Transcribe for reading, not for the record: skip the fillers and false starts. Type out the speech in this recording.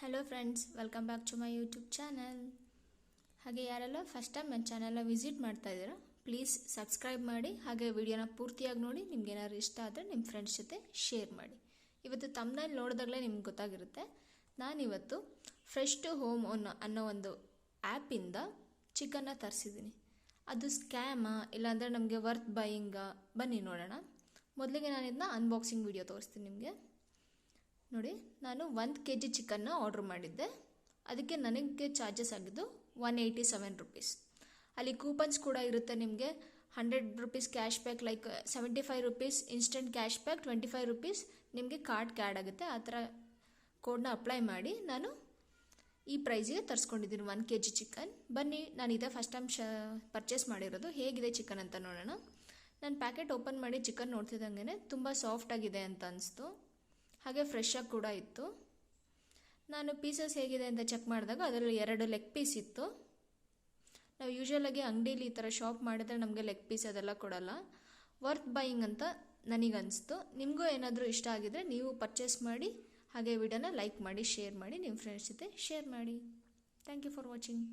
Hello friends, welcome back to my YouTube channel. ಹಾಗೆ ಯಾರೆಲ್ಲ first time ನನ್ನ ಚಾನಲ್ನ ವಿಸಿಟ್ ಮಾಡ್ತಾ ಇದ್ದೀರಾ, ಪ್ಲೀಸ್ ಸಬ್ಸ್ಕ್ರೈಬ್ ಮಾಡಿ. ಹಾಗೆ ವಿಡಿಯೋನ ಪೂರ್ತಿಯಾಗಿ ನೋಡಿ. ನಿಮ್ಗೆ ಏನಾದ್ರು ಇಷ್ಟ ಆದರೆ ನಿಮ್ಮ ಫ್ರೆಂಡ್ಸ್ ಜೊತೆ ಶೇರ್ ಮಾಡಿ. ಇವತ್ತು ತಮ್ಮನೇಲಿ ನೋಡಿದಾಗಲೇ ನಿಮ್ಗೆ ಗೊತ್ತಾಗಿರುತ್ತೆ, ನಾನಿವತ್ತು ಫ್ರೆಶ್ ಟು ಹೋಮ್ ಅನ್ನೋ ಒಂದು ಆ್ಯಪಿಂದ ಚಿಕನ್ನ ತರಿಸಿದ್ದೀನಿ. ಅದು ಸ್ಕ್ಯಾಮಾ ಇಲ್ಲಾಂದರೆ ನಮಗೆ ವರ್ತ್ ಬೈಯಿಂಗಾ, ಬನ್ನಿ ನೋಡೋಣ. ಮೊದಲಿಗೆ ನಾನು ಇದನ್ನ ಅನ್ಬಾಕ್ಸಿಂಗ್ ವಿಡಿಯೋ ತೋರಿಸ್ತೀನಿ ನಿಮಗೆ. ನೋಡಿ, ನಾನು 1 kg ಚಿಕನ್ನ ಆರ್ಡ್ರ್ ಮಾಡಿದ್ದೆ. ಅದಕ್ಕೆ ನನಗೆ ಚಾರ್ಜಸ್ ಆಗಿದ್ದು 187 ರುಪೀಸ್. ಅಲ್ಲಿ ಕೂಪನ್ಸ್ ಕೂಡ ಇರುತ್ತೆ ನಿಮಗೆ. 100 rupees cash back, like 75 rupees instant cash back, 25 rupees ನಿಮಗೆ ಕಾರ್ಡ್ಗೆ ಆ್ಯಡ್ ಆಗುತ್ತೆ. ಆ ಥರ ಕೋಡ್ನ ಅಪ್ಲೈ ಮಾಡಿ ನಾನು ಈ ಪ್ರೈಸಿಗೆ ತರಿಸ್ಕೊಂಡಿದ್ದೀನಿ 1 kg ಚಿಕನ್. ಬನ್ನಿ, ನಾನು ಇದೇ ಫಸ್ಟ್ ಟೈಮ್ ಪರ್ಚೇಸ್ ಮಾಡಿರೋದು. ಹೇಗಿದೆ ಚಿಕನ್ ಅಂತ ನೋಡೋಣ. ನಾನು ಪ್ಯಾಕೆಟ್ ಓಪನ್ ಮಾಡಿ ಚಿಕನ್ ನೋಡ್ತಿದ್ದಂಗೆ ತುಂಬ ಸಾಫ್ಟಾಗಿದೆ ಅಂತ ಅನಿಸ್ತು. ಹಾಗೆ ಫ್ರೆಶ್ ಆಗಿ ಕೂಡ ಇತ್ತು. ನಾನು ಪೀಸಸ್ ಹೇಗಿದೆ ಅಂತ ಚೆಕ್ ಮಾಡಿದಾಗ ಅದರಲ್ಲಿ 2 ಲೆಗ್ ಪೀಸ್ ಇತ್ತು. ನಾವು ಯೂಶ್ವಲಾಗಿ ಅಂಗಡೀಲಿ ಈ ಥರ ಶಾಪ್ ಮಾಡಿದ್ರೆ ನಮಗೆ ಲೆಗ್ ಪೀಸ್ ಅದೆಲ್ಲ ಕೊಡಲ್ಲ. ವರ್ತ್ ಬೈಯಿಂಗ್ ಅಂತ ನನಗನ್ನಿಸ್ತು. ನಿಮಗೂ ಏನಾದರೂ ಇಷ್ಟ ಆಗಿದ್ರೆ ನೀವು ಪರ್ಚೇಸ್ ಮಾಡಿ. ಹಾಗೆ ವಿಡಿಯೋನ ಲೈಕ್ ಮಾಡಿ, ಶೇರ್ ಮಾಡಿ, ನಿಮ್ಮ ಫ್ರೆಂಡ್ಸ್ ಜೊತೆ ಶೇರ್ ಮಾಡಿ. Thank you for watching.